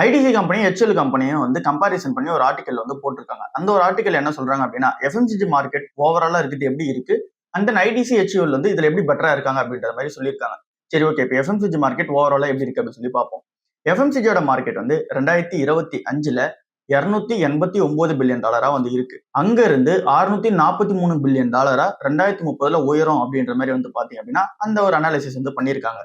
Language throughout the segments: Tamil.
ஐடிசி கம்பெனி ஹெச்எல் கம்பெனியும் வந்து கம்பாரிசன் பண்ணி ஒரு ஆர்டிகல் வந்து போட்டிருக்காங்க. அந்த ஒரு ஆர்டிகல் என்ன சொல்றாங்க அப்படின்னா, எஃப்எம்சிஜி மார்க்கெட் ஓவராலா இருக்குது எப்படி இருக்கு, அண்ட் தென் ஐடிசி ஹெச்யூஎல் வந்து இதுல எப்படி பெட்டரா இருக்காங்க அப்படின்ற மாதிரி சொல்லியிருக்காங்க. சரி, ஓகே. இப்போ எஃப்எம்சிஜி மார்க்கெட் ஓவராலா எப்படி இருக்கு அப்படின்னு சொல்லி பார்ப்போம். எஃப்எம்சிஜியோட மார்க்கெட் வந்து 2025ல $289 பில்லியன் வந்து இருக்கு. அங்க இருந்து $643 பில்லியன் 2030ல உயரும் அப்படின்ற மாதிரி வந்து பாத்தீங்க அப்படின்னா அந்த ஒரு அனாலிசிஸ் வந்து பண்ணியிருக்காங்க.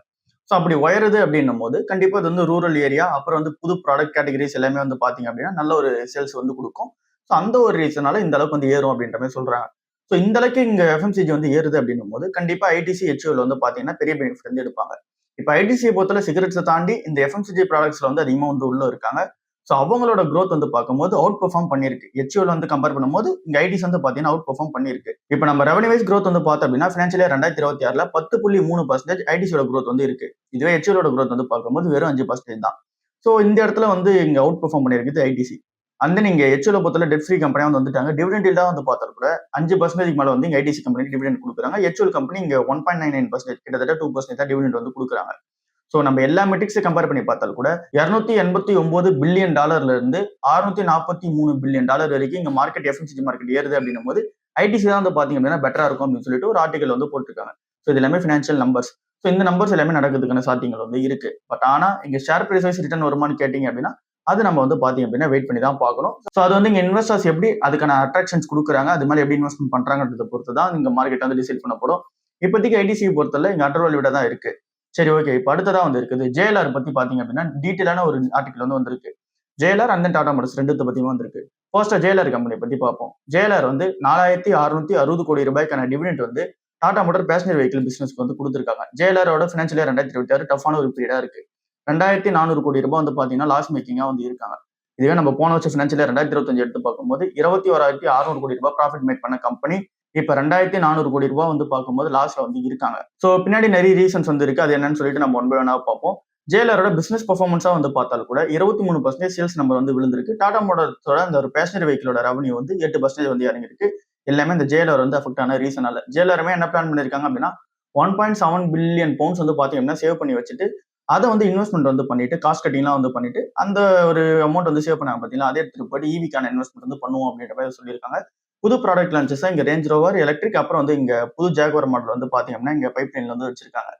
ஸோ அப்படி உயருது அப்படின்னும் போது கண்டிப்பா இது வந்து ரூரல் ஏரியா, அப்புறம் வந்து புது ப்ராடக்ட் கேட்டகரிஸ் எல்லாமே வந்து பாத்தீங்க அப்படின்னா நல்ல ஒரு சேல்ஸ் வந்து கொடுக்கும். ஸோ அந்த ஒரு ரீசனால இந்த அளவுக்கு வந்து ஏறும் அப்படின்ற மாதிரி சொல்றாங்க. ஸோ இந்த அளவுக்கு இங்க எஃப்எம்சிஜி வந்து ஏறுது அப்படின்னும் போது கண்டிப்பா ஐடிசி ஹெச்யூஎல் வந்து பாத்தீங்கன்னா பெரிய பெனிஃபிட் வந்து எடுப்பாங்க. இப்போ ஐடிசியை பொறுத்தல சிகரெட்ஸை தாண்டி இந்த எஃப்எம்சிஜி ப்ராடக்ட்ஸ்ல வந்து அதிகமாக வந்து உள்ள இருக்காங்க. ஸோ அவங்களோட க்ரோத் வந்து பார்க்கும்போது அவுட் பெர்ஃபார்ம் பண்ணிருக்கு. ஹெச்யூஎல் வந்து கம்பேர் பண்ணும்போது இங்க ஐடிஸ் வந்து பாத்தீங்கன்னா அவுட் பெர்ஃபார்ம் பண்ணிருக்கு. இப்போ நம்ம ரெவன்யூ வைஸ் க்ரோத் வந்து பார்த்தோம் அப்படின்னா ஃபினான்ஷியல் இயர் 2026ல 10.3% ஐடிசியோட க்ரோத் வந்து இருக்கு. இதுவே ஹெச்யூஎலோட க்ரோத் வந்து பார்க்கும்போது வெறும் 5% தான். ஸோ இந்த இடத்துல வந்து இங்க அவுட் பெர்ஃபார்ம் பண்ணிருக்கு ஐடிசி. அந்த நீங்க ஹெச்யூஎல் பொறுத்தல டெட் ஃப்ரீ கம்பெனியா வந்து வந்துட்டாங்க. டிவிடெண்ட் இல்லா வந்து பார்த்தா கூட 5% மேல வந்து இங்க ஐடிசி கம்பெனி டிவிடெண்ட் கொடுக்குறாங்க. ஹெச்யூஎல் கம்பெனி இங்க 1.99% கிட்டத்தட்ட 2% தான் டிவிடெண்ட் வந்து கொடுக்குறாங்க. ஸோ நம்ம எல்லா மெட்ரிக்ஸை கம்பேர் பண்ணி பார்த்தாலும் கூட $289 பில்லியன் இருந்து $643 பில்லியன் வரைக்கும் இங்க மார்க்கெட் எஃப்எம்சிஜி மார்க்கெட் ஏறுது அப்படின்னும் போது ஐடிசி தான் வந்து பாத்தீங்க அப்படின்னா பெட்டரா இருக்கும் அப்படின்னு சொல்லிட்டு ஒரு ஆர்டிகல் வந்து போட்டிருக்காங்க. ஸோ இது எல்லாமே ஃபினான்ஷியல் நம்பர்ஸ். ஸோ இந்த நம்பர்ஸ் எல்லாமே நடக்கிறதுக்கான சாத்தியங்கள் வந்து இருக்கு. பட் ஆனா இங்க ஷேர் பிரைஸ் வைஸ் ரிட்டர்ன் வருமானு கேட்டீங்க அப்படின்னா அது நம்ம வந்து பாத்தீங்க அப்படின்னா வெயிட் பண்ணி தான் பார்க்கணும். ஸோ அது வந்து இங்க இன்வெஸ்டர்ஸ் எப்படி அதுக்கான அட்ராக்ஷன்ஸ் கொடுக்குறாங்க, அது மாதிரி எப்படி இன்வெஸ்ட்மெண்ட் பண்றாங்கன்றத பொறுத்து தான் இங்க மார்க்கெட் வந்து டிசைட் பண்ணப்படும். இப்போதைக்கு ஐடிசி பொறுத்தல இங்க அண்டர் வேல்யூடா தான் இருக்கு. சரி, ஓகே. இப்போ அடுத்ததா வந்து இருக்குது ஜேஎல்ஆர் பத்தி பாத்தீங்க அப்படின்னா டீட்டெயிலான ஒரு ஆர்டிகல் வந்து வந்திருக்கு. ஜேஎல்ஆர் அண்ட் டாடா மோட்டார்ஸ் ரெண்டுத்தை பத்தியும் வந்திருக்கு. ஃபர்ஸ்ட் ஜேஎல்ஆர் கம்பெனி பத்தி பார்ப்போம். ஜேஎல்ஆர் வந்து $4,660 கோடி டிவிடெண்ட் வந்து டாடா மோட்டார் பேசஞ்சர் வெஹிக்கிள் பிசினஸ்க்கு வந்து கொடுத்துருக்காங்க. ஜேஎல்ஆரோட ஃபினான்ஷியல் இயர் 2026 டஃபான ஒரு பீரியடா இருக்கு. $2,400 கோடி வந்து பாத்தீங்கன்னா லாஸ் மேக்கிங்கா வந்து இருக்காங்க. இதுவே நம்ம போன வருஷம் ஃபினான்ஷியல் இயர் 2025 எடுத்து பார்க்கும்போது $21,600 கோடி ப்ராஃபிட் மேக் பண்ண கம்பெனி இப்ப $2,400 கோடி வந்து பார்க்கும்போது லாஸ்ல வந்து இருக்காங்க. ஸோ பின்னாடி நிறைய ரீசன்ஸ் வந்து இருக்கு. அது என்னன்னு சொல்லிட்டு நம்ம ஒன் பை ஒன்னா பார்ப்போம். ஜேஎல்ஆரோட பிசினஸ் பெர்ஃபார்மன்ஸா வந்து பார்த்தாலும் கூட 23% சேல்ஸ் நம்பர் வந்து விழுந்திருக்கு. டாடா மோட்டார்ஸோட அந்த ஒரு பேசஞ்சர் வெஹிக்கிளோட ரெவன்யூ வந்து 8% வந்து இறங்கிருக்கு. எல்லாமே இந்த ஜேஎல்ஆர் வந்து அஃபெக்ட் ஆன ரீசனால. ஜேஎல்ஆருமே என்ன பிளான் பண்ணிருக்காங்க அப்படின்னா 1.7 பில்லியன் பவுண்ட்ஸ் வந்து பாத்தீங்கன்னா சேவ் பண்ணி வச்சுட்டு அதை வந்து இன்வெஸ்ட்மெண்ட் வந்து பண்ணிட்டு காஸ்ட் கட்டிங்லாம் வந்து பண்ணிட்டு அந்த ஒரு அமௌண்ட் வந்து சேவ் பண்ணாங்க பாத்தீங்கன்னா அதே எடுத்துட்டு போயிட்டு ஈவிக்கான இன்வெஸ்ட்மெண்ட் வந்து பண்ணுவோம் அப்படின்ற மாதிரி சொல்லியிருக்காங்க. புது ப்ராடக்ட் லான்ச்சஸ் இங்க ரேஞ்ச் ரோவர் எலக்ட்ரிக், அப்புறம் வந்து இங்க புது ஜாகுவார் மாடல் வந்து பாத்தீங்கன்னா இங்க பைப் லைன்ல வந்து வச்சிருக்காங்க.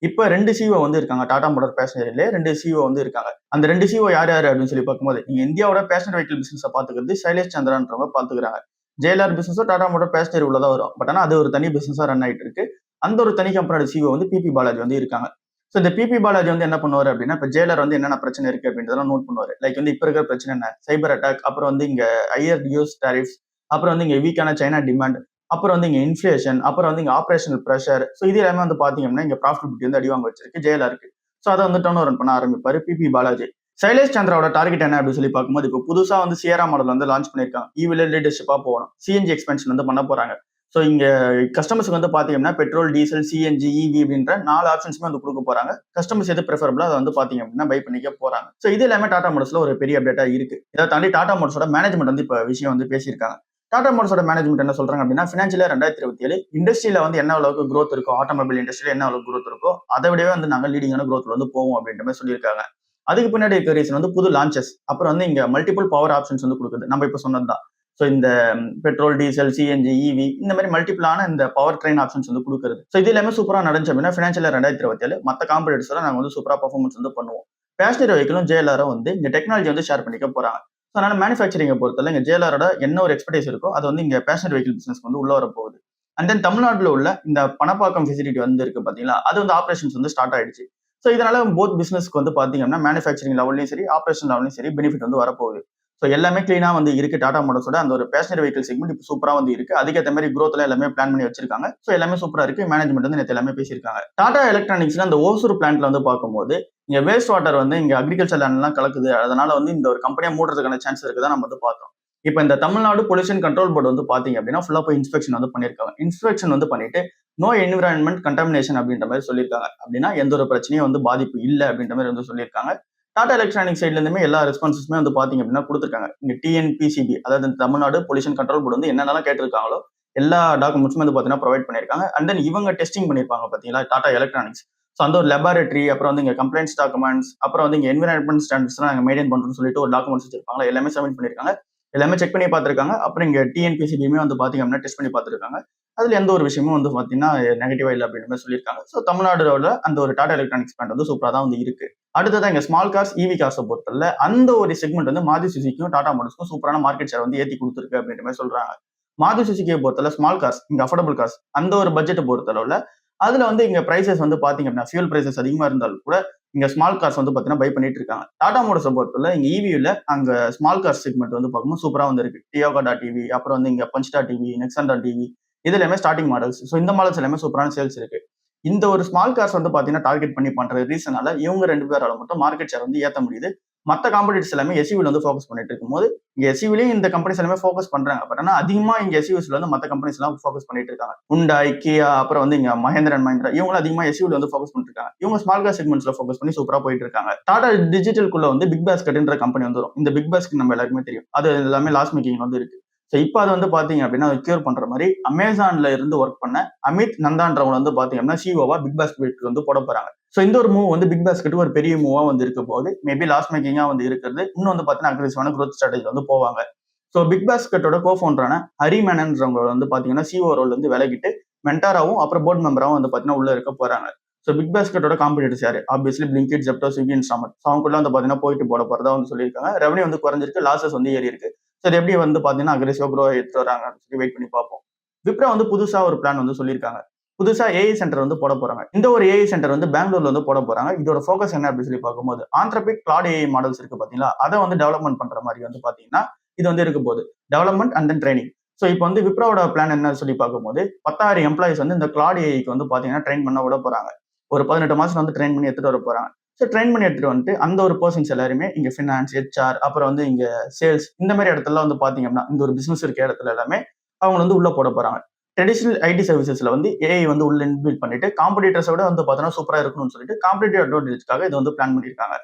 இப்ப 2 சிஓ வந்து இருக்காங்க. டாடா மோட்டார் பேசஞ்சர்ல 2 சிஓ வந்து இருக்காங்க. அந்த 2 சிஓ யார் யாரு அப்படின்னு சொல்லி பார்க்கும்போது நீங்க இந்தியாவோட பேசஞ்சர் வெஹிக்கிள் பிசினஸ் பாத்துக்கிறது சைலேஷ் சந்திரான்றவங்க பாத்துக்கிறாங்க. JLR business Tata motor passenger உள்ளதா வரும். பட் ஆனா அது ஒரு தனி பிசினஸா ரன் ஆயிட்டு இருக்கு. அந்த ஒரு தனி கம்பெனியோட சிஓ வந்து பிபி பாலாஜி வந்து இருக்காங்க. ஸோ இந்த பிபி பாலாஜி வந்து என்ன பண்ணுவாரு அப்படின்னா இப்ப ஜேஎல்ஆர் வந்து என்னென்ன பிரச்சனை இருக்கு அப்படின்றதெல்லாம் நோட் பண்ணுவாரு. லைக் வந்து இப்ப இருக்கிற பிரச்சனை என்ன, சைபர் அட்டாக், அப்புறம் வந்து இங்க ஹையர் யூஎஸ் டாரிஃப்ஸ், அப்புறம் வந்து இங்க வீக்கான சைனா டிமாண்ட், அப்புறம் வந்து இங்க இன்ஃபிளேஷன், அப்புறம் வந்து இங்க ஆபரேஷனல் ப்ரெஷர். ஸோ இது எல்லாமே வந்து பாத்தீங்கன்னா இங்க ப்ராஃபிட்டபிலிட்டி வந்து அடிவாங்க வச்சிருக்கு ஜேஎல்ஆருக்கு. ஸோ அதை வந்து டர்ன் ஓவர் பண்ண ஆரம்பிப்பாரு பிபி பாலாஜி. சைலேஷ் சந்திராவோட டார்கெட் என்ன அப்படின்னு சொல்லி பார்க்கும்போது இப்போ புதுசா வந்து சியரா மாடல் வந்து லான்ச் பண்ணிருக்காங்க. ஈவில லீடர்ஷிப்பா போகணும், சிஎன்ஜி எக்ஸ்பென்ஷன் வந்து பண்ண போறாங்க. ஸோ இங்க கஸ்டமர்ஸ்க்கு வந்து பாத்தீங்கன்னா பெட்ரோல், டீசல், சிஎன்ஜி, இவி அப்படின்ற 4 ஆப்ஷன்ஸுமே வந்து கொடுக்க போறாங்க. கஸ்டமர்ஸ் எது ப்ரிஃபரபிளா அதை வந்து பாத்தீங்க அப்படின்னா பை பண்ணிக்க போறாங்க. ஸோ இது எல்லாமே டாடா மோட்டார்ஸ்ல ஒரு பெரிய அப்டேட்டா இருக்கு. இதை தாண்டி டாடா மோட்டார்ஸோட மேனேஜ்மெண்ட் வந்து இப்ப விஷயம் வந்து பேசியிருக்காங்க. டாடா மோட்டார்ஸோட மேனேஜ்மெண்ட் என்ன சொல்றாங்க அப்படின்னா ஃபினான்ஷியல் இயர் 2027 இண்டஸ்ட்ரியில வந்து என்ன அளவுக்கு growth இருக்கோ, ஆட்டோமொபைல் இண்டஸ்ட்ரியில என்ன அளவுக்கு growth இருக்கோ அதை விடவே வந்து நாங்க லீடிங்கான growthல வந்து போவோம் அப்படின்ற மாதிரி சொல்லியிருக்காங்க. அதுக்கு பின்னாடி இருக்க ரீசன் வந்து புது லான்ச்சஸ், அப்புறம் வந்து இங்க மல்டிபிள் பவர் ஆப்ஷன்ஸ் வந்து கொடுக்குது. நம்ம இப்ப சொன்னதுதான். ஸோ இந்த பெட்ரோல், டீசல், சிஎன்ஜி, இவி இந்த மாதிரி மல்டிபிளான இந்த பவர் ட்ரெயின் ஆப்ஷன்ஸ் வந்து கொடுக்குறது. ஸோ இது எல்லாமே சூப்பரா நடந்துச்சு அப்படின்னா ஃபினான்ஷியல் இயர் 2027 மற்ற காம்படிட்டர்ஸ்ல நாங்க வந்து சூப்பரா பர்ஃபார்மன்ஸ் வந்து பண்ணுவோம். பேசஞ்சர் வெஹிக்கிளும் ஜேஎல்ஆரும் வந்து இந்த டெக்னாலஜி வந்து ஷேர் பண்ணிக்க போறாங்க. ஸோ அதனால மேனுஃபேக்சரிங்கை பொறுத்தவரை இங்க ஜேஎல்ஆரோட என்ன ஒரு எக்ஸ்பர்டைஸ் இருக்கோ அது வந்து இங்க பேசஞ்சர் வெஹிக்கிள் பிசினஸ் வந்து உள்ள வர போகுது. அண்ட் தென் தமிழ்நாட்டில் உள்ள இந்த பணப்பாக்கம் ஃபெசிலிட்டி வந்து இருக்கு பாத்தீங்களா, அது வந்து ஆபரேஷன்ஸ் வந்து ஸ்டார்ட் ஆயிடுச்சு. ஸோ இதனால போத் பிசினஸ்க்கு வந்து பாத்தீங்கன்னா மேனுஃபேக்சரிங் லெவல்லையும் சரி, ஆபரேஷன் லெவலையும் சரி பெனிஃபிட் வந்து வரப்போகுது. ஸோ எல்லாமே கிளீனா வந்து இருக்கு. டாடா மோட்டார்ஸோட அந்த ஒரு பேசஞ்சர் வெஹிக்கிள் செக்மெண்ட் இப்போ சூப்பரா வந்து இருக்கு. அதுக்கேற்ற மாதிரி growthல எல்லாமே பிளான் பண்ணி வச்சிருக்காங்க. ஸோ எல்லாமே சூப்பரா இருக்கு. மேனேஜ்மெண்ட் வந்து நேற்று எல்லாமே பேசியிருக்காங்க. டாடா எலக்ட்ரானிக்ஸ்ல அந்த ஓசூர் பிளான்ட்ல வந்து பார்க்கும்போது இங்க வேஸ்ட் வாட்டர் வந்து இங்க அக்ரிகல்ச்சர் லேண்ட் எல்லாம் கலக்குது. அதனால வந்து இந்த ஒரு கம்பெனியா மூடுறதுக்கான சான்ஸ் இருக்குதான் நம்ம வந்து பார்த்தோம். இப்போ இந்த தமிழ்நாடு பொல்யூஷன் கண்ட்ரோல் போர்டு வந்து பாத்தீங்க அப்படின்னா ஃபுல்லா போய் இன்ஸ்பெக்ஷன் வந்து பண்ணிருக்காங்க. இன்ஸ்பெக்ஷன் வந்து பண்ணிட்டு நோ என்விரான்மெண்ட் கண்டாமினேஷன் அப்படின்ற மாதிரி சொல்லியிருக்காங்க. அப்படின்னா எந்த ஒரு பிரச்சனையும் வந்து பாதிப்பு இல்லை அப்படின்ற மாதிரி வந்து சொல்லியிருக்காங்க. டாடா எலக்ட்ரானிக் சைட்ல இருந்துமே எல்லா ரெஸ்பான்சஸுமே வந்து பாத்தீங்க அப்படின்னா கொடுத்துருக்காங்க. இங்க டிஎன்பிசிபி, அதாவது தமிழ்நாடு பொல்யூஷன் கண்ட்ரோல் போர்டு வந்து என்னென்னலாம் கேட்டிருக்காங்களோ எல்லா டாக்குமெண்ட்ஸுமே வந்து பாத்தீங்கன்னா ப்ரொவைட் பண்ணிருக்காங்க. அண்ட் தென் இவங்க டெஸ்டிங் பண்ணிருப்பாங்க பாத்தீங்களா டாடா எலக்ட்ரானிக்ஸ். ஸோ அந்த ஒரு லெபார்டரி, அப்புறம் வந்து இங்க கம்ப்ளைண்ட்ஸ் டாக்குமெண்ட்ஸ், அப்புறம் வந்து இங்க என்விரான்மெண்ட் ஸ்டாண்டர்ட்ஸ்லாம் நாங்கள் மெயின்டைன் பண்றோம்னு சொல்லிட்டு ஒரு டாக்குமெண்ட்ஸ் வச்சிருப்பாங்க. எல்லாமே சப்மிட் பண்ணியிருக்காங்க. எல்லாமே செக் பண்ணி பார்த்துருக்காங்க. அப்புறம் இங்க டிஎன்பிசிபியுமே வந்து பாத்தீங்க அப்படின்னா டெஸ்ட் பண்ணி பார்த்துருக்காங்க. அதுல எந்த ஒரு விஷயமும் வந்து பாத்தீங்கன்னா நெகட்டிவா இல்லை அப்படின்ற மாதிரி சொல்லியிருக்காங்க. ஸோ தமிழ்நாடுல அந்த ஒரு டாடா எலக்ட்ரானிக்ஸ் பிளான்ட் வந்து சூப்பரா தான் வந்து இருக்கு. அடுத்ததான் இங்க ஸ்மால் கார்ஸ், இவி கார்ஸை பொறுத்தவரை அந்த ஒரு செக்மெண்ட் வந்து மாருதி சுசுகிக்கும் டாடா மோட்டார்ஸ்க்கும் சூப்பரான மார்க்கெட் ஷேர் வந்து ஏத்தி கொடுத்துருக்கு அப்படின்ற மாதிரி சொல்றாங்க. மாருதி சுசுகியை பொறுத்தவரை ஸ்மால் கார்ஸ், இங்க அஃபோர்டபுள் கார்ஸ், அந்த ஒரு பட்ஜெட்டை பொறுத்தளவுல அதுல வந்து இங்க பிரைசஸ் வந்து பாத்தீங்க அப்படின்னா ஃபியூல் பிரைசஸ் அதிகமா இருந்தாலும் கூட இங்க ஸ்மால் கார்ஸ் வந்து பாத்தீங்கன்னா பை பண்ணிட்டு இருக்காங்க. டாடா மோட்டார்ஸை பொறுத்தவரை இங்க இவில அங்க ஸ்மால் கார் செக்மெண்ட் வந்து பார்க்கும்போது சூப்பரா வந்து இருக்கு. டியோகா டிவி, அப்புறம் வந்து இங்க பஞ்ச் டிவி, நெக்ஸான் டிவி, இது எல்லாமே ஸ்டார்டிங் மாடல்ஸ். ஸோ இந்த மாடல்ஸ் எல்லாமே சூப்பரான சேல்ஸ் இருக்கு. இந்த ஒரு ஸ்மால் கார்ஸ் வந்து பாத்தீங்கன்னா டார்கெட் பண்ணி பண்ற ரீசனால இவங்க 2 பேரால மட்டும் மார்க்கெட் ஷேர் வந்து ஏத்த முடியுது. மத்த காம்படிட்டர்ஸ் எல்லாமே எஸ்யூவில வந்து ஃபோக்கஸ் பண்ணிட்டு இருக்கும்போது இங்க எஸ்யூவிலையும் இந்த கம்பெனிஸ் எல்லாமே ஃபோக்கஸ் பண்றாங்க. பட் ஆனா அதிகமா இங்க எஸ்யூவிஸ்ல வந்து மத்த கம்பெனிஸ் எல்லாம் ஃபோக்கஸ் பண்ணிட்டு இருக்காங்க. ஹுண்டாய், கியா, அப்புறம் வந்து இங்க மஹேந்திரா அண்ட் மஹிந்திரா, இவங்களும் அதிகமா எஸ்யூவில வந்து ஃபோக்கஸ் பண்ணிட்டு இருக்காங்க. இவங்க ஸ்மால் கார் செக்மெண்ட்ஸ்ல ஃபோக்கஸ் பண்ணி சூப்பரா போயிட்டு இருக்காங்க. டாடா டிஜிட்டல்குள்ள வந்து பிக் பாஸ்கெட்ன்ற கம்பெனி வந்துரும். இந்த பிக் பாஸ்கெட் நம்ம எல்லாருக்குமே தெரியும். அது எல்லாமே லாஸ் மேக்கிங் வந்து இருக்கு. ஸோ இப்போ அது வந்து பாத்தீங்க அப்படின்னா கியூர் பண்ற மாதிரி அமேசான்ல இருந்து ஒர்க் பண்ண அமித் நந்தான்றவங்க வந்து பாத்தீங்க அப்படின்னா சிஓவா பிக் பாஸ்கெட் வந்து போட போறாங்க. ஸோ இந்த ஒரு மூவ் வந்து பிக் பாஸ்கெட் ஒரு பெரிய மூவா வந்து இருக்க போது மேபி லாஸ் மேக்கிங்கா வந்து இருக்கிறது. இன்னும் வந்து பாத்தீங்கன்னா அக்ரெசிவான growth ஸ்ட்ராட்டஜி வந்து போவாங்க. ஸோ பிக் பாஸ்கெட்டோட கோஃபவுண்டரான ஹரி மேனன்றவங்க வந்து பாத்தீங்கன்னா சிஓ ரோல் வந்து விலகிட்டு மென்டாராவும் அப்புறம் போர்ட் மெம்பராவும் வந்து பாத்தீங்கன்னா உள்ள இருக்க போறாங்க. ஸோ பிக் பாஸ்கெட்டோட காம்படிட்டர்ஸ் யாரு? Obviously Blinkit, Zepto, Swiggy, Instamart. So அவங்க கூட வந்து பாத்தீங்கன்னா போயிட்டு போட போறதா வந்து சொல்லியிருக்காங்க. ரெவன்யூ வந்து குறைஞ்சிருக்கு, லாசஸ் வந்து ஏறி இருக்கு. ஸோ இது எப்படி வந்து பாத்தீங்கன்னா அக்ரெசிவா க்ரோ எடுத்து வராங்கன்னு சொல்லி வெயிட் பண்ணி பார்ப்போம். விப்ரோ வந்து புதுசா ஒரு பிளான் வந்து சொல்லியிருக்காங்க. புதுசா ஏஐ சென்டர் வந்து போட போறாங்க. இந்த ஒரு ஏஐ சென்டர் வந்து பெங்களூர்ல வந்து போட போறாங்க. இதோட ஃபோக்கஸ் என்ன அப்படின்னு சொல்லி பார்க்கும்போது ஆந்த்ரபிக் கிளாட் ஏஐ மாடல்ஸ் இருக்கு பாத்தீங்களா, அதை வந்து டெவலப்மெண்ட் பண்ற மாதிரி வந்து பாத்தீங்கன்னா இது வந்து இருக்க போகுது. Development and then training. So இப்போ வந்து விப்ரோட பிளான் என்ன சொல்லி பார்க்கும்போது 10,000 எம்ப்ளாயிஸ் வந்து இந்த கிளாட் ஏஐக்கு வந்து பாத்தீங்கன்னா ட்ரெயின் பண்ண விட போறாங்க. ஒரு 18 மாசம் வந்து ட்ரெயின் பண்ணி எடுத்துட்டு வர போறாங்க. ஸோ ட்ரெயின் பண்ணி எடுத்துட்டு வந்துட்டு அந்த ஒரு பர்சன்ஸ் எல்லாருமே இங்க ஃபினான்ஸ், ஹெச்ஆர், அப்புறம் வந்து இங்க சேல்ஸ், இந்த மாதிரி இடத்துல வந்து பாத்தீங்க அப்படின்னா இந்த ஒரு பிசினஸ் இருக்க இடத்துல எல்லாமே அவங்க வந்து உள்ள போட போறாங்க. ட்ரெடிஷனல் ஐடி சர்வீசஸ்ல வந்து ஏஐ வந்து உள்ள இன்பில்ட் பண்ணிட்டு காம்படிட்டர்ஸை விட வந்து பார்த்தீங்கன்னா சூப்பரா இருக்கணும்னு சொல்லிட்டு காம்படிட்டிவ் அட்வான்டேஜ்க்காக இது வந்து பிளான் பண்ணியிருக்காங்க.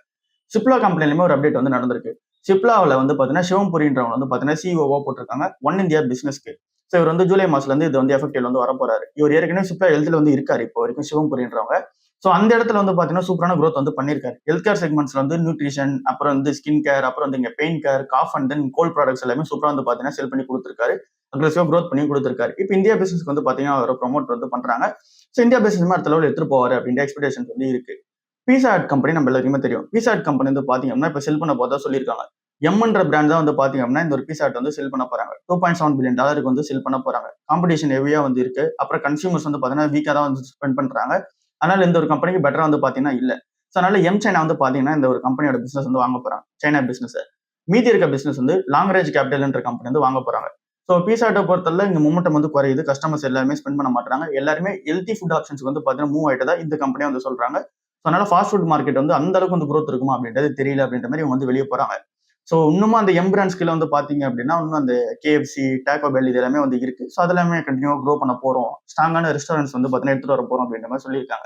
சிப்லா கம்பெனிலுமே ஒரு அப்டேட் வந்து நடந்திருக்கு. சிப்லாவில் வந்து பார்த்தீங்கன்னா சிவம்புரின்றவங்க வந்து பார்த்தீங்கன்னா சிஓவா போட்டிருக்காங்க ஒன் இந்தியா பிசினஸ்க்கு. ஸோ இவர் வந்து ஜூலை மாசத்துல இருந்து இது வந்து எஃபெக்டிவ் வந்து வரப்போறாரு. இவர் ஏற்கனவே சிப்லா ஹெல்த்ல வந்து இருக்காரு இப்போ வரைக்கும் சிவம்புரின்றவங்க. ஸோ அந்த இடத்துல வந்து பார்த்தீங்கன்னா சூப்பரான growth வந்து பண்ணியிருக்காரு. ஹெல்த் கேர் செக்மெண்ட்ஸ்ல வந்து நியூட்ரிஷன், அப்புறம் வந்து ஸ்கின் கேர், அப்புறம் வந்து இங்க pain care, cough and then cold products எல்லாமே சூப்பரா வந்து பார்த்தீங்கன்னா செல் பண்ணி கொடுத்துருக்காரு. அக்ரெசிவா growth பண்ணி கொடுத்துருக்காரு. இப்போ இந்தியா பிசினஸ்க்கு வந்து பார்த்தீங்கன்னா அவரை ப்ரொமோட் வந்து பண்றாங்க. ஸோ இந்தியா பிசினஸ் அடுத்த லெவல் எடுத்துட்டு போவாரு அப்படின்ற எக்ஸ்பெக்டேஷன்ஸ் வந்து இருக்கு. பீஸா ஹட் கம்பெனி நம்ம எல்லாருக்குமே தெரியும். பீஸா ஹட் கம்பெனி வந்து பாத்தீங்க அப்படின்னா இப்போ செல் பண்ண போதா சொல்லியிருக்காங்க. எம்ன்ற பிராண்ட் தான் வந்து பாத்தீங்க அப்படின்னா இந்த ஒரு பீஸா ஹட் வந்து செல் பண்ண போறாங்க. $2.7 பில்லியன் வந்து செல் பண்ண போறாங்க. காம்படிஷன் ஹெவியா வந்து இருக்கு. அப்புறம் கன்சியூமர்ஸ் வந்து பாத்தீங்கன்னா வீக்கா தான் வந்து ஸ்பெண்ட் பண்றாங்க. அதனால இந்த ஒரு கம்பெனிக்கு பெட்டரா வந்து பாத்தீங்கன்னா இல்ல. ஸோ அதனால சைனா வந்து பாத்தீங்கன்னா இந்த ஒரு கம்பெனியோட பிசினஸ் வந்து வாங்க போறாங்க. China business. மீதி இருக்க பிசினஸ் வந்து லாங் ரேஞ்ச் கேபிட்டல்ன்ற கம்பெனி வந்து வாங்க போறாங்க. ஸோ பீஸா ஹட்டை பொறுத்தவரை இங்க மொமெண்டம் வந்து குறையுது. கஸ்டமர்ஸ் எல்லாருமே ஸ்பெண்ட் பண்ண மாட்டாங்க. எல்லாருமே ஹெல்த்தி ஃபுட் ஆப்ஷன்ஸ்க்கு வந்து பாத்தீங்கன்னா மூவ் ஆயிட்டதா இந்த கம்பெனியா வந்து சொல்றாங்க. ஸோ அதனால ஃபாஸ்ட் ஃபுட் மார்க்கெட் வந்து அந்த அளவுக்கு வந்து growth இருக்குமா அப்படின்றது தெரியல அப்படின்ற மாதிரி இவங்க வந்து வெளியே போறாங்க. ஸோ இன்னுமும் அந்த பிராண்ட்ஸ் கீழே வந்து பாத்தீங்க அப்படின்னா இன்னும் அந்த கேஎஃப்சி, டாக்கோ பெல் இது எல்லாமே வந்து இருக்கு. ஸோ அதெல்லாமே கண்டினியூவா க்ரோ பண்ண போறோம். ஸ்ட்ராங்கான ரெஸ்டாரண்ட்ஸ் வந்து பாத்தீங்கன்னா எடுத்துட்டு வர போறோம் அப்படின்ற மாதிரி சொல்லியிருக்காங்க.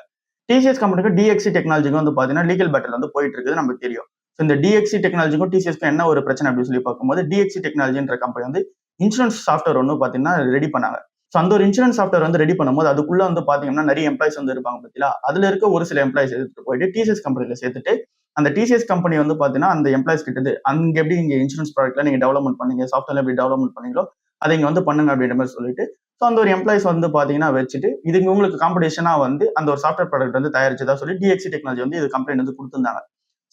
டிசிஎஸ் கம்பெனிக்கு டிஎக்சி டெக்னாலஜிக்கு வந்து பாத்தீங்கன்னா லீகல் பேட்டல் வந்து போயிட்டு இருக்குது நமக்கு தெரியும். ஸோ இந்த டிஎக்சி டெக்னாலஜிக்கும் டிசிஎஸ்க்கும் என்ன ஒரு பிரச்சனை அப்படின்னு சொல்லி பார்க்கும்போது டிஎக்சி டெக்னாலஜின்ற கம்பெனி வந்து இன்சூரன்ஸ் சாஃப்ட்வேர் ஒன்று பாத்தீங்கன்னா ரெடி பண்ணாங்க. ஸோ அந்த ஒரு இன்சூரன்ஸ் சாஃப்ட்வேர் வந்து ரெடி பண்ணும்போது அதுக்குள்ள வந்து பாத்தீங்கன்னா நிறைய எம்ப்ளாய்ஸ் வந்து இருப்பாங்க பார்த்தீங்களா, அதுல இருக்க ஒரு சில எம்ப்ளாய்ஸ் எடுத்துட்டு போயிட்டு டிசிஎஸ் கம்பெனில சேர்த்துட்டு அந்த டிசிஎஸ் கம்பெனி வந்து பாத்தீங்கன்னா அந்த எம்ப்ளாய்ஸ் கிட்ட அங்க எப்படி நீங்க இன்சூரன்ஸ் ப்ராடக்ட்ல நீங்க டெவலப்மெண்ட் பண்ணீங்க, சாஃப்ட்வேர்ல எப்படி டெவலப்மெண்ட் பண்ணீங்களோ அதை இங்க வந்து பண்ணுங்க அப்படின்ற மாதிரி சொல்லிட்டு ஸோ அந்த ஒரு எம்ப்ளாய்ஸ் வந்து பாத்தீங்கன்னா வச்சுட்டு இதுக்கு உங்களுக்கு காம்படிஷனா வந்து அந்த ஒரு சாஃப்ட்வேர் ப்ராடக்ட் வந்து தயாரிச்சதா சொல்லி டிஎக்சி டெக்னாலஜி வந்து இது கம்பெனி வந்து கொடுத்திருந்தாங்க.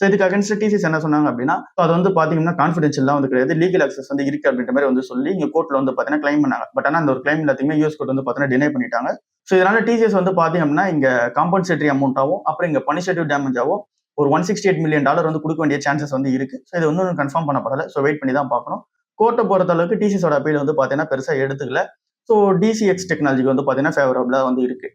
ஸோ இதுக்கு அகேன்ஸ்ட் டிசிஎஸ் என்ன சொன்னாங்க அப்படின்னா அது வந்து பாத்தீங்கன்னா கான்ஃபிடென்ஷியல் வந்து கிடையாது, லீகல் அக்சஸ் வந்து இருக்கு அப்படின்ற மாதிரி வந்து சொல்லி இங்க கோர்ட்ல வந்து பாத்தீங்கன்னா கிளைம் பண்ணாங்க. பட் ஆனா அந்த ஒரு கிளைம் எல்லாத்தையுமே யூஎஸ் கோர்ட் வந்து பாத்தீங்கன்னா டினை பண்ணிட்டாங்க. ஸோ இதனால டிசிஎஸ் வந்து பாத்தீங்க அப்படின்னா இங்க காம்பன்சேட்டரி அமௌண்ட்டாவும் அப்புறம் இங்க பனிஷேட்டிவ் டேமேஜாவும் ஒரு $168 மில்லியன் வந்து கொடுக்க வேண்டிய சான்சஸ் வந்து இருக்கு. ஸோ இது வந்து கன்ஃபார்ம் பண்ணப்படல. ஸோ வெயிட் பண்ணி தான் பார்க்கணும். கோர்ட்டை பொறுத்த அளவுக்கு டிசிஎஸோட அப்பீல் வந்து பாத்தீங்கன்னா பெருசா எடுத்துக்கல. ஸோ டிசிஎக்ஸ் டெக்னாலஜிக்கு வந்து பாத்தீங்கன்னா ஃபேவரபிளா வந்து இருக்கு.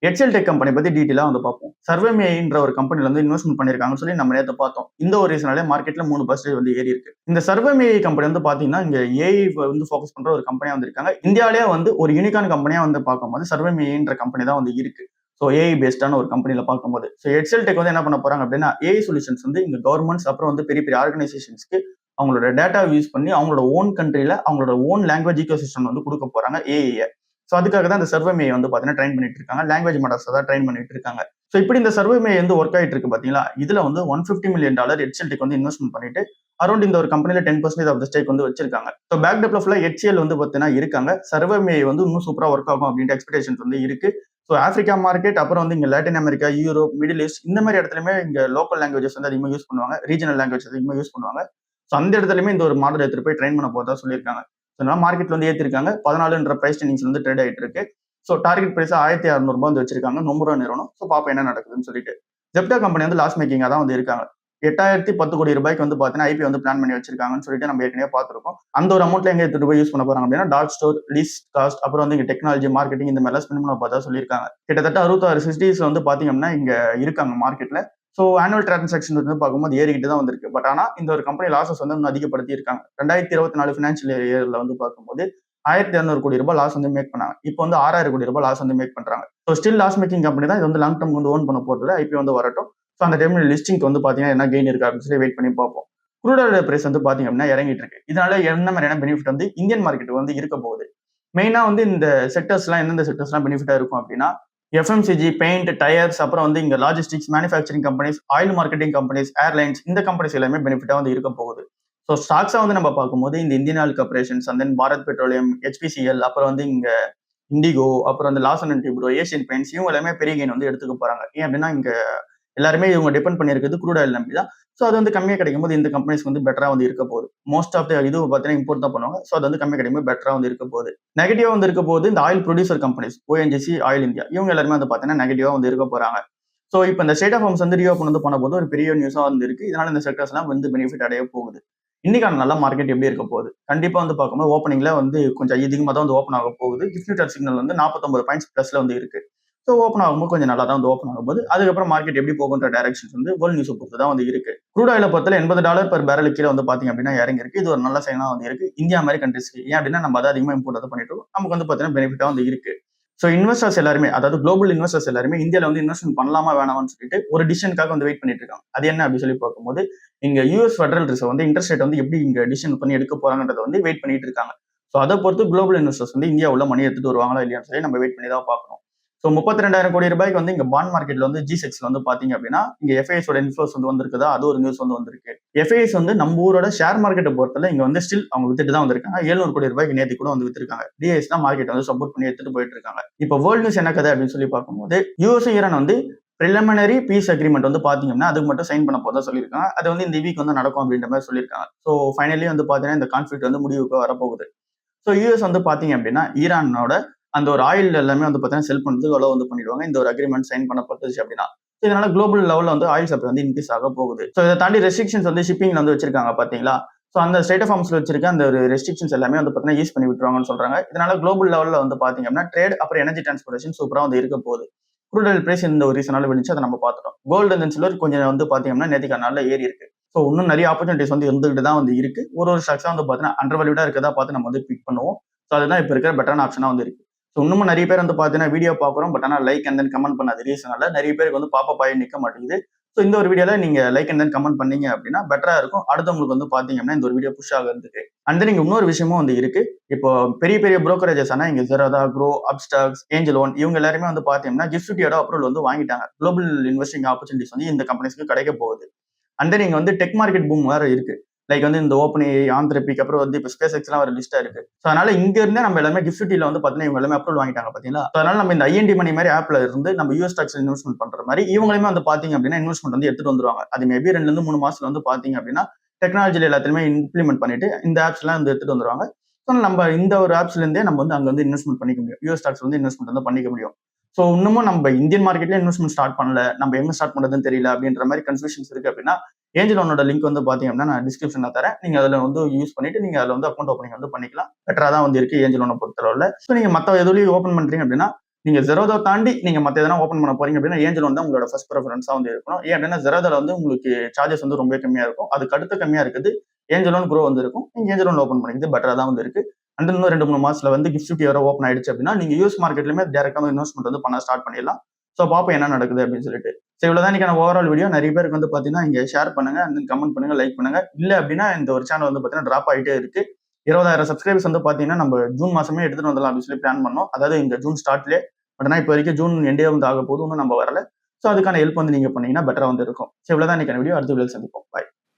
எக்ஸல் டெக் கம்பெனி பத்தி டீட்டெயிலா வந்து பார்ப்போம். சர்வேமேன்ற ஒரு கம்பெனில வந்து இன்வெஸ்ட்மெண்ட் பண்ணிருக்காங்கன்னு சொல்லி நம்ம நேற்று பார்த்தோம். இந்த ஒரு ரீசனாலே மார்க்கெட்ல 3% வந்து ஏறி இருக்கு. இந்த சர்வேமே கம்பெனி வந்து பாத்தீங்கன்னா இங்க ஏஐ வந்து ஃபோக்கஸ் பண்ற ஒரு கம்பெனியா வந்து இருக்காங்க. இந்தியாவிலேயே வந்து ஒரு யூனிகான் கம்பெனியா வந்து பார்க்கும்போது சர்வேமேன்ற கம்பெனி தான் வந்து இருக்கு. ஸோ ஏஐ பேஸ்டான ஒரு கம்பெனில பார்க்கும்போது ஸோ எக்ஸல் டெக் வந்து என்ன பண்ண போறாங்க அப்படின்னா ஏஐ சொல்யூஷன்ஸ் வந்து இங்க கவர்மெண்ட்ஸ் அப்புறம் வந்து பெரிய பெரிய ஆர்கனைசேஷன்ஸ்க்கு அவங்களோட டேட்டா யூஸ் பண்ணி அவங்களோட ஓன் கண்ட்ரில அவங்களோட ஓன் லாங்குவேஜ் ஈகோ சிஸ்டம் வந்து கொடுக்க போறாங்க ஏஐ. ஸோ அதுக்காக தான் இந்த சர்வேமே வந்து பாத்தீங்கன்னா ட்ரைன் பண்ணிட்டு இருக்காங்க. லாங்குவேஜ் மாடல்ஸ் தான் ட்ரைன் பண்ணிட்டு இருக்காங்க. ஸோ இப்படி இந்த சர்வே வந்து ஒர்க் ஆயிட்டு இருக்கு பாத்தீங்களா, இதுல வந்து $150 மில்லியன் HCLக்கு வந்து இன்வெஸ்ட்மெண்ட் பண்ணிட்டு அரௌண்ட் இந்த ஒரு கம்பெனில 10% ஆஃப் த ஸ்டேக் வந்து வச்சிருக்காங்க. ஸோ பேக்டப்ல ஃபுல்லா HCL வந்து பாத்தீங்கன்னா இருக்காங்க. சர்வே வந்து இன்னும் சூப்பரா ஒர்க் ஆகும் அப்படின்ற எக்ஸ்பெக்டேஷன்ஸ் வந்து இருக்கு. ஸோ ஆப்பிரிக்கா மார்க்கெட், அப்புறம் வந்து இங்க Latin America, Europe, Middle East இந்த மாதிரி இடத்துலயுமே இங்க லோக்கல் லாங்குவேஜஸ் வந்து அதிகமாக யூஸ் பண்ணுவாங்க. ரீஜனல் லாங்குவேஜ் அதிகமாக யூஸ் பண்ணுவாங்க. ஸோ அந்த இடத்துலயுமே இந்த ஒரு மாடல் எடுத்துட்டு போய் ட்ரெயின் பண்ண போறதா சொல்லியிருக்காங்க. அதனால மார்க்கெட்ல வந்து ஏத்திருக்காங்க. 14 பிரைஸ் ட்ரெயினிங்ஸ் வந்து ட்ரேட் ஆயிட்டு இருக்கு. ஸோ டார்கெட் பிரைஸ் $1600 வந்து வச்சிருக்காங்க. நொம்புரா நிறுவனம். ஸோ பாப்போம் என்ன நடக்குதுன்னு சொல்லிட்டு. ஜெப்டா கம்பெனி வந்து லாஸ் மேக்கிங்கா தான் வந்து இருக்காங்க. 8,010 கோடி ரூபாய்க்கு வந்து பாத்தீங்கன்னா ஐபி வந்து பிளான் பண்ணி வச்சிருக்காங்கன்னு சொல்லிட்டு நம்ம ஏற்கனவே பார்த்திருக்கோம். அந்த ஒரு அமௌண்ட்ல எங்க எடுத்துட்டு போய் யூஸ் பண்ண போறாங்க அப்படின்னா டார்க் ஸ்டோர், லீஸ் காஸ்ட், அப்புறம் வந்து இங்க டெக்னாலஜி, மார்க்கெட்டிங் இந்த மாதிரிலாம் ஸ்பெண்ட் பண்ண பார்த்தா சொல்லியிருக்காங்க. கிட்டத்தட்ட 66 சிட்டிஸ் வந்து பாத்தீங்கன்னா இங்க இருக்காங்க மார்க்கெட்ல. ஸோ ஆனுவல் டிரான்சாக்ஷன் வந்து பார்க்கும்போது ஏறிக்கிட்டு தான் வந்திருக்கு. பட் ஆனா இந்த ஒரு கம்பெனி லாசஸ் வந்து இன்னும் அதிகப்படுத்தி இருக்காங்க. 2024 ஃபினான்ஷியல் இயர்ல வந்து பார்க்கும்போது $1,200 கோடி லாஸ் வந்து மேக் பண்ணாங்க. இப்போ வந்து $6,000 கோடி லாஸ் வந்து மேக் பண்றாங்க. So still loss making company தான். இது வந்து லாங் டர்ம் வந்து ஓன் பண்ண போறது. ஐபி வந்து வரட்டும். ஸோ அந்த டைம்ல லிஸ்டிங்க்கு வந்து பாத்தீங்கன்னா என்ன கெயின் இருக்கு அப்படின்னு சொல்லி வெயிட் பண்ணி பார்ப்போம். க்ரூட் ஆயில் பிரைஸ் வந்து பாத்தீங்க அப்படின்னா இறங்கிட்டு இருக்கு. இதனால என்ன மாதிரியான பெனிஃபிட் வந்து இந்தியன் மார்க்கெட் வந்து இருக்க போகுது. மெயினா வந்து இந்த செக்டர்ஸ்லாம் எந்தெந்த செக்டர்ஸ்லாம் பெனிஃபிட்டா இருக்கும் அப்படின்னா எஃப்எம்சிஜி, பெயிண்ட், டயர்ஸ், அப்புறம் வந்து இங்க logistics, manufacturing companies, oil marketing companies, airlines இந்த கம்பெனிஸ் எல்லாமே பெனிஃபிட்டா வந்து இருக்க போகுது. ஸோ ஸ்டாக்ஸா வந்து நம்ம பார்க்கும்போது இந்த Indian oil corporations, and then Bharat petroleum, HPCL, அப்புறம் வந்து இங்க இண்டிகோ, அப்புறம் வந்து லாசன் அண்ட் டியூப்ரோ, ஏசியன் பெயிண்ட்ஸ் இவங்க எல்லாமே பெரிய கெயின் வந்து எடுத்துக்க போறாங்க. ஏன் அப்படின்னா இங்க எல்லாருமே இவங்க டிபெண்ட் பண்ணியிருக்கிறது க்ரூட் ஆயில் நம்பி தான். ஸோ அது வந்து கம்மியாக கிடைக்கும் போது இந்த கம்பெனிஸ் வந்து பெட்டரா வந்து இருக்க போகுது. மோஸ்ட் ஆஃப் த இது பார்த்தீங்கன்னா இம்போர்ட் தான் பண்ணுவாங்க. ஸோ அது வந்து கம்மியாக கிடைக்கும் பெட்டரா வந்து இருக்க போகுது. நெகட்டிவா வந்து இருக்க போது இந்த oil producer companies, ONGC, oil India இவங்க எல்லாருமே வந்து பார்த்தீங்கன்னா நெகட்டிவா வந்து இருக்க போறாங்க. ஸோ இப்போ இந்த ஸ்டேட் ஆஃப் ஹோம்ஸ் வந்து ரீஓப்பன் வந்து பண்ண போது ஒரு பெரிய நியூஸா வந்து இருக்கு. இதனால இந்த செக்டர்ஸ்லாம் வந்து பெனிஃபிட் அடைய போகுது. இன்னைக்கான நல்ல மார்க்கெட் எப்படி இருக்க போகுது? கண்டிப்பா வந்து பார்க்கும்போது ஓப்பனிங்ல வந்து கொஞ்சம் அதிகமாக தான் வந்து ஓப்பன் ஆக போகுது. கிஃப்ட் ஃபியூச்சர் சிக்னல் வந்து 49 பாயிண்ட்ஸ் பிளஸ்ல வந்து இருக்கு. ஸோ ஓப்பன் ஆகும்போது கொஞ்சம் நல்லா தான் வந்து ஓப்பன் ஆகும்போது அதுக்கப்புறம் மார்க்கெட் எப்படி போகுன்ற டைரக்ஷன்ஸ் வந்து வேர்ல்ட் நியூஸ் பொறுத்து தான் வந்து இருக்கு. க்ரூட் ஆயில பொறுத்தல $80 per barrel கீழே வந்து பாத்தீங்க அப்படின்னா இறங்கி இருக்கு. இது ஒரு நல்ல சைனா வந்து இருக்கு இந்தியா மாதிரி கண்ட்ரிஸ்க்கு. ஏன் அப்படின்னா நம்ம அதை அதிகமாக இம்போர்ட் வந்து பண்ணிட்டு இருக்கோம். நமக்கு வந்து பாத்தீங்கன்னா பெனிஃபிட்டா வந்து இருக்கு. ஸோ இன்வெஸ்டர்ஸ் எல்லாருமே, அதாவது குளோபல் இன்வெஸ்டர்ஸ் எல்லாருமே இந்தியாவில் வந்து இன்வெஸ்ட்மெண்ட் பண்ணலாமா வேணாமான்னு சொல்லிட்டு ஒரு டிசிஷனுக்காக வந்து வெயிட் பண்ணிட்டு இருக்காங்க. அது என்ன அப்படின்னு சொல்லி பார்க்கும்போது இங்க யூஎஸ் ஃபெடரல் ரிசர்வ் வந்து இன்ட்ரெஸ்ட் ரேட் வந்து எப்படி இங்க டிசிஷன் பண்ணி எடுக்க போறாங்கன்றத வந்து வெயிட் பண்ணிட்டு இருக்காங்க. ஸோ அதை பொறுத்து குளோபல் இன்வெஸ்டர்ஸ் வந்து இந்தியா உள்ள மணி எடுத்துட்டு வருவாங்களா இல்லையான்னு சொல்லி நம்ம வெயிட் பண்ணி தான் பார்க்கணும். ஸோ 32,000 கோடி ரூபாய்க்கு வந்து இங்க பாண்ட் மார்க்கெட்ல வந்து G6 வந்து பாத்தீங்க அப்படின்னா இங்க FIS ஓட இன்ஃப்ளோஸ் வந்து வந்திருக்குதா, அது ஒரு நியூஸ் வந்து வந்திருக்கு. FIS வந்து நம்ம ஊரோட ஷேர் மார்க்கெட்டை பொறுத்தல இங்க வந்து ஸ்டில் அவங்க வித்துட்டு தான் வந்திருக்காங்க. 700 கோடி ரூபாய்க்கு நேற்று கூட வந்து வித்திருக்காங்க. DIS தான் மார்க்கெட் வந்து சப்போர்ட் பண்ணி எடுத்துட்டு போயிட்டு இருக்காங்க. இப்போ வேர்ல்ட் நியூஸ் என்ன கதை அப்படின்னு சொல்லி பார்க்கும்போது யூஎஸ் ஈரான் வந்து பிரிலிமினரி பீஸ் அக்ரிமெண்ட் வந்து பாத்தீங்கன்னா அதுக்கு மட்டும் சைன் பண்ண போதா சொல்லியிருக்காங்க. அது வந்து இந்த வீக் வந்து நடக்கும் அப்படின்ற மாதிரி சொல்லியிருக்காங்க. ஸோ ஃபைனலி வந்து பாத்தீங்கன்னா இந்த கான்ஃபிளிக்ட் வந்து முடிவுக்கு வரப்போகுது. ஸோ யூஎஸ் வந்து பாத்தீங்க அப்படின்னா ஈரானோட அந்த ஒரு ஆயில் எல்லாமே வந்து பாத்தீங்கன்னா செல் பண்றதுக்கு அலோவ் வந்து பண்ணிடுவாங்க இந்த ஒரு அக்ரிமெண்ட் சைன் பண்ணப்பட்டுச்சு அப்படின்னா. இதனால குளோபல் லெவல்ல வந்து ஆயில் சப்ளை வந்து இன்க்ரீஸ் ஆக போகுது. ஸோ இதை தாண்டி ரெஸ்ட்ரிக்ஷன்ஸ் வந்து ஷிப்பிங்ல வந்து வச்சிருக்காங்க பாத்தீங்களா. ஸோ அந்த ஸ்டேட் ஆஃப் ஹார்ம்ஸ்ல வச்சிருக்க அந்த ஒரு ரெஸ்ட்ரிக்ஷன்ஸ் எல்லாமே வந்து பாத்தீங்கன்னா யூஸ் பண்ணி விட்டுருவாங்கன்னு சொல்றாங்க. இதனால குளோபல் லெவல்ல வந்து பாத்தீங்க அப்படின்னா ட்ரேட் அப்புறம் எனர்ஜி டிரான்ஸ்போர்டேஷன் சூப்பரா வந்து இருக்க போகுது. க்ரூட் ஆயில் பிரைஸ் இந்த ஒரு ரீசனால விழுந்துச்சு, அதை நம்ம பார்த்துட்டோம். கோல்டு அண்ட் சில்வர் கொஞ்சம் வந்து பாத்தீங்கன்னா நேற்றுக்கு நாள்ல ஏறி இருக்கு. ஸோ இன்னும் நிறைய ஆப்பர்ச்சுனிட்டிஸ் வந்து இருந்துகிட்டு தான் வந்து இருக்கு. ஒரு ஸ்டாக்ஸா வந்து பாத்தீங்கன்னா அண்டர் வேல்யூடா இருக்கதா பார்த்து நம்ம வந்து பிக் பண்ணுவோம். ஸோ அதுதான் இப்போ இருக்கிற பெட்டரான ஆப்ஷனா வந்து இருக்கு. ஸோ இன்னமும் நிறைய பேர் வந்து பாத்தீங்கன்னா வீடியோ பார்க்குறோம். பட் ஆனால் லைக் அண்ட் தென் கமெண்ட் பண்ணாத ரீசனால நிறைய பேருக்கு வந்து பாப்பா பாய் நிக்க மாட்டேங்குது. ஸோ இந்த ஒரு வீடியோல நீங்க லைக் அண்ட் தென் கமெண்ட் பண்ணீங்க அப்படின்னா பெட்டரா இருக்கும். அடுத்தவங்களுக்கு வந்து பாத்தீங்கன்னா இந்த ஒரு வீடியோ புஷ் ஆகிறதுக்கு. அண்ட் தென் இங்க இன்னொரு விஷயமும் வந்து இருக்கு. இப்போ பெரிய பெரிய புரோக்கரேஜஸ் ஆனா இங்க Zerodha, grow, Upstox, angel one இவங்க எல்லாருமே வந்து பாத்தீங்கன்னா கிஃப்டியோட அப்ரூவல் வந்து வாங்கிட்டாங்க. குளோபல் இன்வெஸ்டிங் ஆப்பர்ச்சுனிட்டிஸ் வந்து இந்த கம்பெனிஸ்க்கு கிடைக்க போகுது. அண்ட் தென் இங்க வந்து டெக் மார்க்கெட் பூம் வேற இருக்கு. லைக் வந்து இந்த ஓப்பன் ஏஐ, ஆந்த்ரபிக், அப்புறம் வந்து இப்போ ஸ்பேஸ் எக்ஸ்லாம் ஒரு லிஸ்டா இருக்கு. ஸோ அதனால இங்க இருந்தே நம்ம எல்லாமே கிஃப்டில வந்து பாத்தீங்கன்னா இவங்க எல்லாமே அப்ரூவல் வாங்கிட்டாங்க பாத்தீங்களா. ஸோ அதனால நம்ம இந்த IND மணி மாதிரி ஆப்ல இருந்து நம்ம யூஎஸ் ஸ்டாக்ஸ் இன்வெஸ்ட்மெண்ட் பண்ற மாதிரி இவங்களுமே வந்து பாத்தீங்க அப்படின்னா இன்வெஸ்ட்மெண்ட் வந்து எடுத்துட்டு வந்துருவாங்க. அது மேபி 2 to 3 மாசத்துல வந்து பாத்தீங்க அப்படின்னா டெக்னாலஜில எல்லாத்தையுமே இம்ப்ளிமெண்ட் பண்ணிட்டு இந்த ஆப்ஸ் எல்லாம் வந்து எடுத்துட்டு வந்துருவாங்க. ஸோ நம்ம இந்த ஒரு ஆப்ஸ்ல இருந்தே நம்ம வந்து அங்க வந்து இன்வெஸ்ட்மெண்ட் பண்ணிக்க முடியும். யூஎஸ் ஸ்டாக்ஸ் வந்து இன்வெஸ்ட்மெண்ட் வந்து பண்ணிக்க முடியும். ஸோ இன்னமும் நம்ம இந்தியன் மார்க்கெட்ல இன்வெஸ்ட்மெண்ட் ஸ்டார்ட் பண்ணல, நம்ம எங்க ஸ்டார்ட் பண்றதுன்னு தெரியல அப்படின்ற மாதிரி கன்ஃபியூஷன்ஸ் இருக்கு அப்படின்னா ஏஞ்சல் ஒன்னோட லிங்க் வந்து பாத்தீங்க அப்படின்னா நான் டிஸ்கிரிப்ஷன்ல தரேன். நீங்க அதுல வந்து யூஸ் பண்ணிட்டு நீங்க அதுல வந்து அக்கௌண்ட் ஓப்பனிங் வந்து பண்ணிக்கலாம். பெட்டரா தான் வந்து இருக்கு ஏஞ்சல் ஒன்னை பொறுத்தளவுல. ஸோ நீங்க மத்த எதுலயும் ஓப்பன் பண்றீங்க அப்படின்னா நீங்க ஜெரோதா தாண்டி நீங்க மத்த எதனா ஓப்பன் பண்ண போறீங்க அப்படின்னா ஏஞ்சல் ஒன் தான் உங்களோட ஃபர்ஸ்ட் ப்ரிஃபரன்ஸா வந்து இருக்கணும். ஏன் அப்படின்னா ஜெரோதால வந்து உங்களுக்கு சார்ஜஸ் வந்து ரொம்ப கம்மியா இருக்கும். அதுக்கு அடுத்து கம்மியா இருக்குது ஏஞ்சல் ஒன், க்ரோ வந்து இருக்கும். நீங்க ஏஞ்சல் ஒன் ஓப்பன் பண்ணிக்கிறது பெட்டரா தான் வந்து இருக்கு. அண்ட் இன்னும் 2-3 மாசத்துல வந்து கிஃப்ட் வேற ஓப்பன் ஆயிடுச்சு அப்படின்னா நீங்க யூஎஸ் மார்க்கெட்லயுமே டேரக்டா இன்வெஸ்ட்மெண்ட் வந்து பண்ண ஸ்டார்ட் பண்ணிடலாம். ஸோ பாப்போம் என்ன நடக்குது அப்படின்னு சொல்லிட்டு. ஸோ இவ்வளவுதான் இன்னைக்கான ஓவரால் வீடியோ. நிறைய பேருக்கு வந்து பாத்தீங்கன்னா இங்க ஷேர் பண்ணுங்க, அண்ட் கமெண்ட் பண்ணுங்க, லைக் பண்ணுங்க. இல்ல அப்படின்னா இந்த ஒரு சேனல் வந்து பாத்தீங்கன்னா டிராப் ஆயிட்டே இருக்கு. 20,000 சப்ஸ்கிரைபர்ஸ் வந்து பாத்தீங்கன்னா நம்ம ஜூன் மாசமே எடுத்துட்டு வந்துடலாம் அப்படின்னு சொல்லி பிளான் பண்ணோம். அதாவது இந்த ஜூன் ஸ்டார்ட்லேயே. பட் ஆனா இப்போ வரைக்கும் ஜூன் எண்டே வந்து ஆக போது இன்னும் நம்ம வரல. ஸோ ஸோ அதுக்கான ஹெல்ப் வந்து நீங்க பண்ணீங்கன்னா பெட்டரா வந்து இருக்கும். ஸோ இவ்வளவுதான் இன்னைக்கான வீடியோ. அடுத்த வீடியோல சந்திப்போம். பாய்.